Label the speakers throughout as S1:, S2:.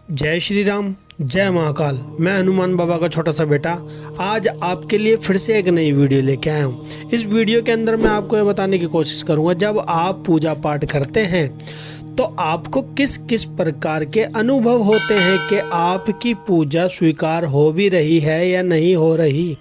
S1: जय श्री राम, जय महाकाल। मैं हनुमान बाबा का छोटा सा बेटा आज आपके लिए फिर से एक नई वीडियो लेके आया हूँ। इस वीडियो के अंदर मैं आपको ये बताने की कोशिश करूँगा, जब आप पूजा पाठ करते हैं तो आपको किस किस प्रकार के अनुभव होते हैं कि आपकी पूजा स्वीकार हो भी रही है या नहीं हो रही।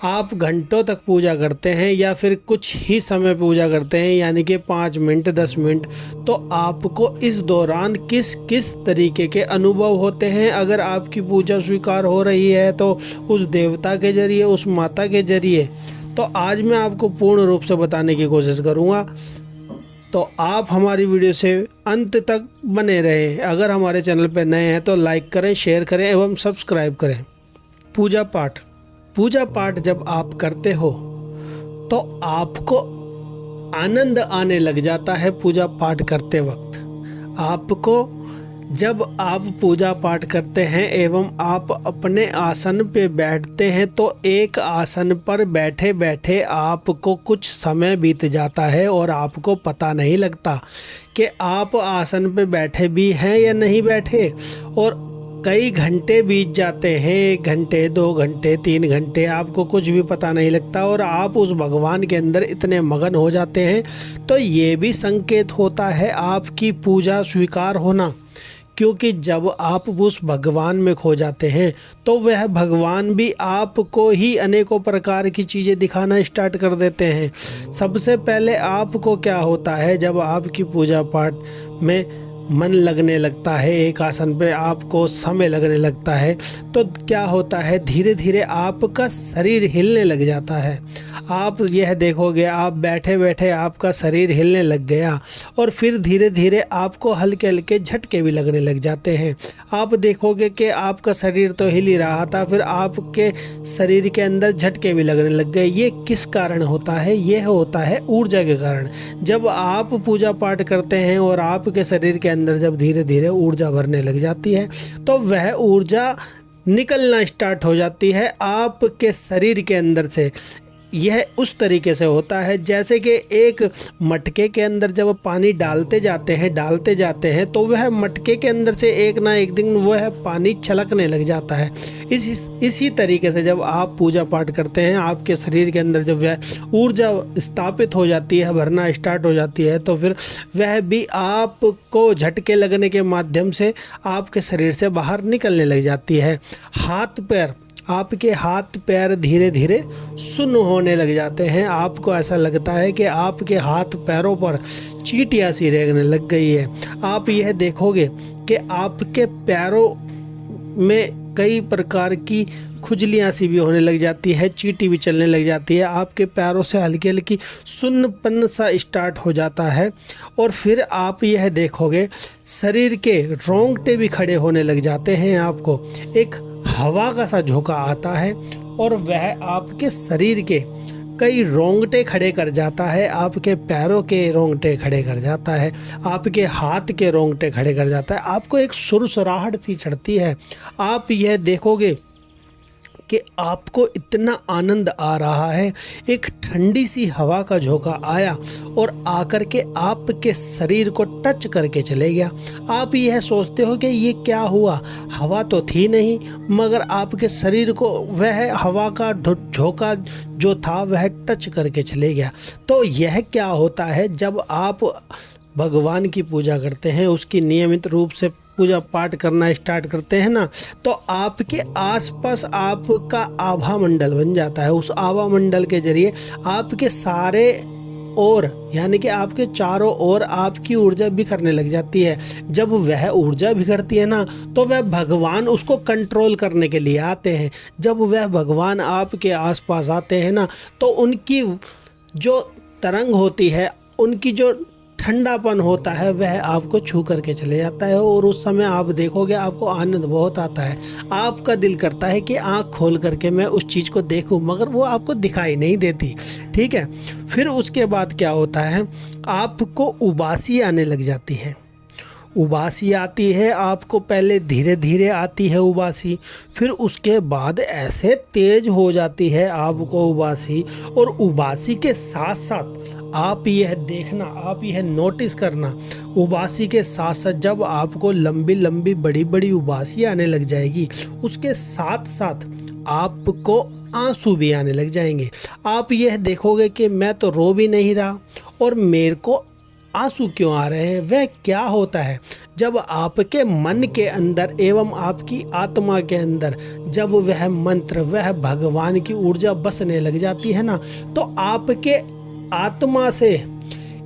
S1: आप घंटों तक पूजा करते हैं या फिर कुछ ही समय पूजा करते हैं, यानी कि 5 मिनट 10 मिनट, तो आपको इस दौरान किस किस तरीके के अनुभव होते हैं। अगर आपकी पूजा स्वीकार हो रही है तो उस देवता के जरिए, उस माता के जरिए, तो आज मैं आपको पूर्ण रूप से बताने की कोशिश करूँगा। तो आप हमारी वीडियो से अंत तक बने रहें। अगर हमारे चैनल पर नए हैं तो लाइक करें, शेयर करें एवं सब्सक्राइब करें। पूजा पाठ जब आप करते हो तो आपको आनंद आने लग जाता है। पूजा पाठ करते वक्त आपको, जब आप पूजा पाठ करते हैं एवं आप अपने आसन पे बैठते हैं तो एक आसन पर बैठे बैठे आपको कुछ समय बीत जाता है और आपको पता नहीं लगता कि आप आसन पे बैठे भी हैं या नहीं बैठे। और कई घंटे बीत जाते हैं, 1 घंटे 2 घंटे 3 घंटे, आपको कुछ भी पता नहीं लगता और आप उस भगवान के अंदर इतने मगन हो जाते हैं। तो ये भी संकेत होता है आपकी पूजा स्वीकार होना, क्योंकि जब आप उस भगवान में खो जाते हैं तो वह भगवान भी आपको ही अनेकों प्रकार की चीज़ें दिखाना स्टार्ट कर देते हैं। सबसे पहले आपको क्या होता है, जब आपकी पूजा पाठ में मन लगने लगता है, एक आसन पे आपको समय लगने लगता है, तो क्या होता है, धीरे धीरे आपका शरीर हिलने लग जाता है। आप यह देखोगे, आप बैठे बैठे आपका शरीर हिलने लग गया और फिर धीरे धीरे आपको हल्के हल्के झटके भी लगने लग जाते हैं। आप देखोगे कि आपका शरीर तो हिल ही रहा था, फिर आपके शरीर के अंदर झटके भी लगने लग गए। ये किस कारण होता है? यह होता है ऊर्जा के कारण। जब आप पूजा पाठ करते हैं और आपके शरीर के अंदर जब धीरे धीरे ऊर्जा भरने लग जाती है तो वह ऊर्जा निकलना स्टार्ट हो जाती है आपके शरीर के अंदर से। यह उस तरीके से होता है जैसे कि एक मटके के अंदर जब पानी डालते जाते हैं तो वह मटके के अंदर से एक ना एक दिन वह पानी छलकने लग जाता है। इसी तरीके से जब आप पूजा पाठ करते हैं, आपके शरीर के अंदर जब वह ऊर्जा स्थापित हो जाती है, भरना स्टार्ट हो जाती है, तो फिर वह भी आपको झटके लगने के माध्यम से आपके शरीर से बाहर निकलने लग जाती है। आपके हाथ पैर धीरे धीरे सुन्न होने लग जाते हैं। आपको ऐसा लगता है कि आपके हाथ पैरों पर चींटियां सी रेंगने लग गई है। आप यह देखोगे कि आपके पैरों में कई प्रकार की खुजलियाँ सी भी होने लग जाती है, चींटी भी चलने लग जाती है। आपके पैरों से हल्की हल्की सुन्नपन सा स्टार्ट हो जाता है और फिर आप यह देखोगे शरीर के रोंगटे भी खड़े होने लग जाते हैं। आपको एक हवा का सा झोंका आता है और वह आपके शरीर के कई रोंगटे खड़े कर जाता है। आपके पैरों के रोंगटे खड़े कर जाता है, आपके हाथ के रोंगटे खड़े कर जाता है। आपको एक सुरसुराहट सी चढ़ती है। आप यह देखोगे कि आपको इतना आनंद आ रहा है, एक ठंडी सी हवा का झोंका आया और आकर के आपके शरीर को टच करके चले गया। आप यह सोचते हो कि ये क्या हुआ, हवा तो थी नहीं, मगर आपके शरीर को वह हवा का झोंका जो था वह टच करके चले गया। तो यह क्या होता है, जब आप भगवान की पूजा करते हैं, उसकी नियमित रूप से पूजा पाठ करना स्टार्ट करते हैं ना, तो आपके आसपास आपका आभा मंडल बन जाता है। उस आभा मंडल के जरिए आपके सारे ओर, यानी कि आपके चारों ओर आपकी ऊर्जा बिखरने लग जाती है। जब वह ऊर्जा बिखरती है ना, तो वह भगवान उसको कंट्रोल करने के लिए आते हैं। जब वह भगवान आपके आसपास आते हैं ना, तो उनकी जो तरंग होती है, उनकी जो ठंडापन होता है, वह आपको छू करके चले जाता है और उस समय आप देखोगे आपको आनंद बहुत आता है। आपका दिल करता है कि आँख खोल करके मैं उस चीज़ को देखूं, मगर वो आपको दिखाई नहीं देती। ठीक है, फिर उसके बाद क्या होता है, आपको उबासी आने लग जाती है। उबासी आती है आपको, पहले धीरे धीरे आती है उबासी, फिर उसके बाद ऐसे तेज हो जाती है आपको उबासी, और उबासी के साथ साथ आप यह देखना, आप यह नोटिस करना, उबासी के साथ साथ जब आपको लंबी लंबी बड़ी बड़ी उबासी आने लग जाएगी, उसके साथ साथ आपको आंसू भी आने लग जाएंगे। आप यह देखोगे कि मैं तो रो भी नहीं रहा और मेरे को आंसू क्यों आ रहे हैं। वह क्या होता है, जब आपके मन के अंदर एवं आपकी आत्मा के अंदर जब वह मंत्र, वह भगवान की ऊर्जा बसने लग जाती है ना, तो आपके आत्मा से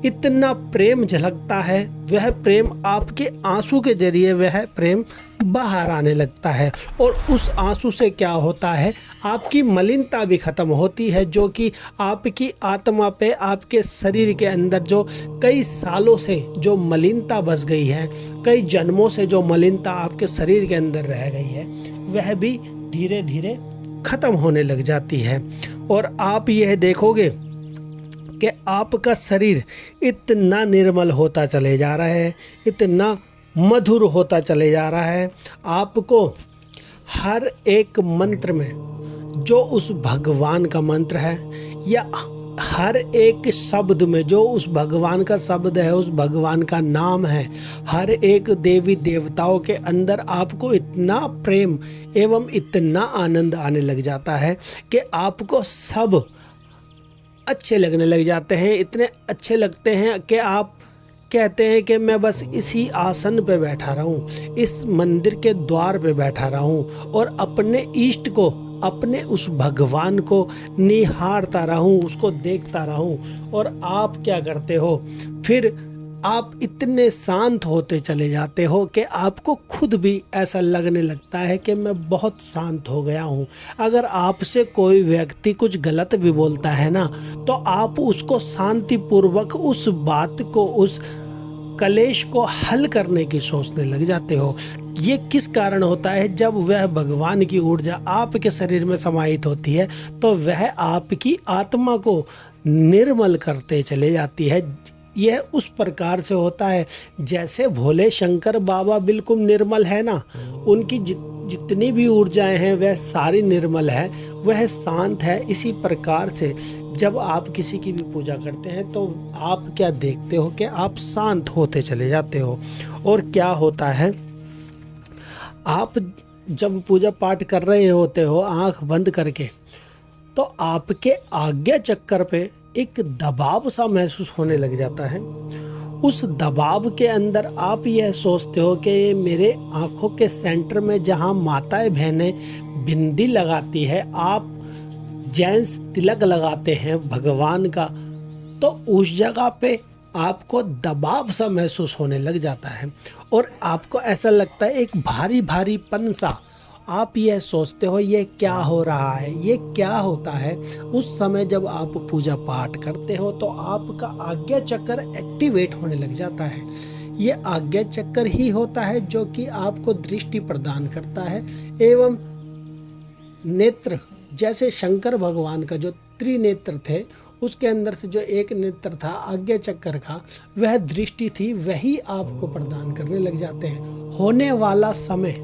S1: इतना प्रेम झलकता है, वह प्रेम आपके आंसू के जरिए वह प्रेम बाहर आने लगता है। और उस आंसू से क्या होता है, आपकी मलिनता भी ख़त्म होती है, जो कि आपकी आत्मा पे, आपके शरीर के अंदर जो कई सालों से जो मलिनता बस गई है, कई जन्मों से जो मलिनता आपके शरीर के अंदर रह गई है, वह भी धीरे धीरे ख़त्म होने लग जाती है। और आप यह देखोगे कि आपका शरीर इतना निर्मल होता चले जा रहा है, इतना मधुर होता चले जा रहा है। आपको हर एक मंत्र में जो उस भगवान का मंत्र है, या हर एक शब्द में जो उस भगवान का शब्द है, उस भगवान का नाम है, हर एक देवी देवताओं के अंदर आपको इतना प्रेम एवं इतना आनंद आने लग जाता है कि आपको सब अच्छे लगने लग जाते हैं। इतने अच्छे लगते हैं कि आप कहते हैं कि मैं बस इसी आसन पे बैठा रहूं, इस मंदिर के द्वार पे बैठा रहूं और अपने इष्ट को, अपने उस भगवान को निहारता रहूं, उसको देखता रहूं। और आप क्या करते हो, फिर आप इतने शांत होते चले जाते हो कि आपको खुद भी ऐसा लगने लगता है कि मैं बहुत शांत हो गया हूँ। अगर आपसे कोई व्यक्ति कुछ गलत भी बोलता है ना, तो आप उसको शांतिपूर्वक उस बात को, उस कलेश को हल करने की सोचने लग जाते हो। ये किस कारण होता है, जब वह भगवान की ऊर्जा आपके शरीर में समाहित होती है तो वह आपकी आत्मा को निर्मल करते चले जाती है। यह उस प्रकार से होता है जैसे भोले शंकर बाबा बिल्कुल निर्मल है ना, उनकी जितनी भी ऊर्जाएं हैं वह सारी निर्मल है, वह शांत है। इसी प्रकार से जब आप किसी की भी पूजा करते हैं तो आप क्या देखते हो कि आप शांत होते चले जाते हो। और क्या होता है, आप जब पूजा पाठ कर रहे होते हो आंख बंद करके, तो आपके आज्ञा चक्कर पे एक दबाव सा महसूस होने लग जाता है। उस दबाव के अंदर आप यह सोचते हो कि मेरे आँखों के सेंटर में जहाँ माताएं बहनें बिंदी लगाती है, आप जेंट्स तिलक लगाते हैं भगवान का, तो उस जगह पे आपको दबाव सा महसूस होने लग जाता है और आपको ऐसा लगता है एक भारी भारीपन सा। आप यह सोचते हो ये क्या हो रहा है, ये क्या होता है। उस समय जब आप पूजा पाठ करते हो तो आपका आज्ञा चक्र एक्टिवेट होने लग जाता है। ये आज्ञा चक्र ही होता है जो कि आपको दृष्टि प्रदान करता है एवं नेत्र, जैसे शंकर भगवान का जो त्रिनेत्र थे, उसके अंदर से जो एक नेत्र था आज्ञा चक्र का, वह दृष्टि थी, वही आपको प्रदान करने लग जाते हैं। होने वाला समय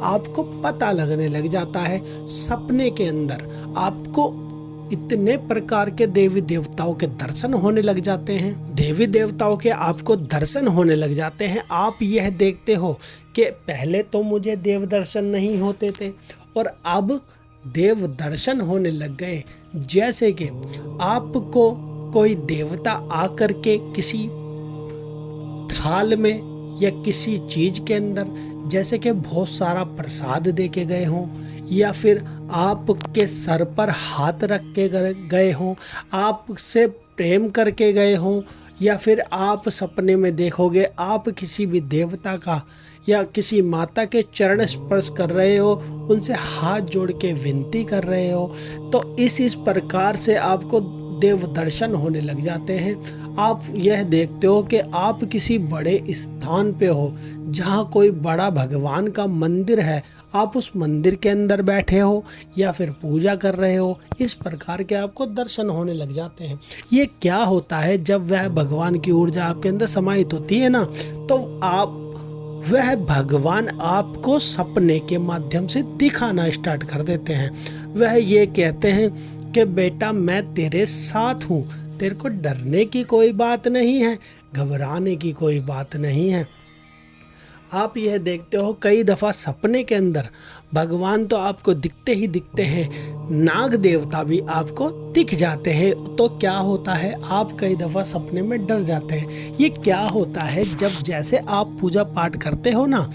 S1: आपको पता लगने लग जाता है। सपने के अंदर आपको इतने प्रकार के देवी देवताओं के दर्शन होने लग जाते हैं, देवी देवताओं के आपको दर्शन होने लग जाते हैं। आप यह देखते हो कि पहले तो मुझे देव दर्शन नहीं होते थे और अब देव दर्शन होने लग गए। जैसे कि आपको कोई देवता आकर के किसी थाल में या किसी चीज के अंदर, जैसे कि बहुत सारा प्रसाद दे के गए हों, या फिर आपके सर पर हाथ रख के गए हों, आपसे प्रेम करके गए हों, या फिर आप सपने में देखोगे आप किसी भी देवता का या किसी माता के चरण स्पर्श कर रहे हो, उनसे हाथ जोड़ के विनती कर रहे हो, तो इस प्रकार से आपको देव दर्शन होने लग जाते हैं। आप यह देखते हो कि आप किसी बड़े स्थान पे हो जहाँ कोई बड़ा भगवान का मंदिर है, आप उस मंदिर के अंदर बैठे हो या फिर पूजा कर रहे हो, इस प्रकार के आपको दर्शन होने लग जाते हैं। ये क्या होता है, जब वह भगवान की ऊर्जा आपके अंदर समाहित होती है ना, तो वह भगवान आपको सपने के माध्यम से दिखाना स्टार्ट कर देते हैं। वह ये कहते हैं कि बेटा मैं तेरे साथ हूँ, तेरे को डरने की कोई बात नहीं है, घबराने की कोई बात नहीं है। आप यह देखते हो कई दफ़ा सपने के अंदर भगवान तो आपको दिखते ही दिखते हैं, नाग देवता भी आपको दिख जाते हैं। तो क्या होता है, आप कई दफ़ा सपने में डर जाते हैं। ये क्या होता है, जब जैसे आप पूजा पाठ करते हो ना,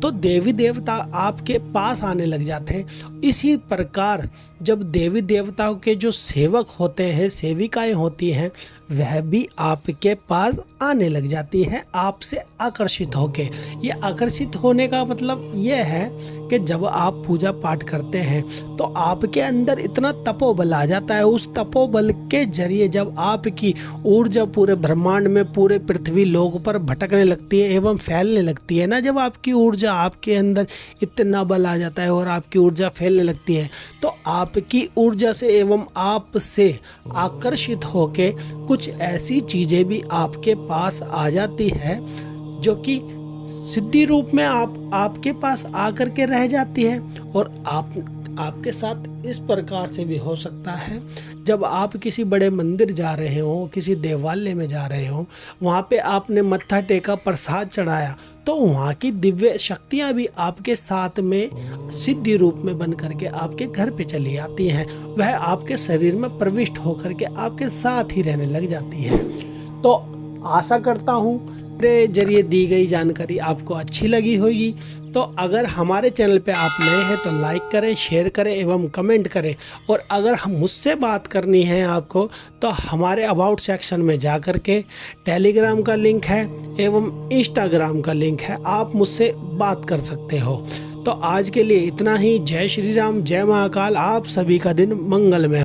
S1: तो देवी देवता आपके पास आने लग जाते हैं। इसी प्रकार जब देवी देवताओं के जो सेवक होते हैं, सेविकाएं होती हैं, वह भी आपके पास आने लग जाती है, आपसे आकर्षित होके। ये आकर्षित होने का मतलब ये है कि जब आप पूजा पाठ करते हैं तो आपके अंदर इतना तपोबल आ जाता है। उस तपोबल के जरिए जब आपकी ऊर्जा पूरे ब्रह्मांड में, पूरे पृथ्वी लोक पर भटकने लगती है एवं फैलने लगती है ना, जब आपकी ऊर्जा, आपके अंदर इतना बल आ जाता है और आपकी ऊर्जा फैलने लगती है, तो आपकी ऊर्जा से एवं आपसे आकर्षित होके कुछ ऐसी चीज़ें भी आपके पास आ जाती है जो कि सिद्धि रूप में आपके पास आकर के रह जाती है। और आपके साथ इस प्रकार से भी हो सकता है, जब आप किसी बड़े मंदिर जा रहे हो, किसी देवालय में जा रहे हो, वहाँ पे आपने मत्था टेका, प्रसाद चढ़ाया, तो वहाँ की दिव्य शक्तियाँ भी आपके साथ में सिद्धि रूप में बन करके आपके घर पे चली आती हैं। वह आपके शरीर में प्रविष्ट होकर के आपके साथ ही रहने लग जाती है। तो आशा करता हूँ मेरे जरिए दी गई जानकारी आपको अच्छी लगी होगी। तो अगर हमारे चैनल पे आप नए हैं तो लाइक करें, शेयर करें एवं कमेंट करें। और अगर हम मुझसे बात करनी है आपको, तो हमारे अबाउट सेक्शन में जा कर के टेलीग्राम का लिंक है एवं इंस्टाग्राम का लिंक है, आप मुझसे बात कर सकते हो। तो आज के लिए इतना ही। जय श्री राम, जय महाकाल। आप सभी का दिन मंगलमय।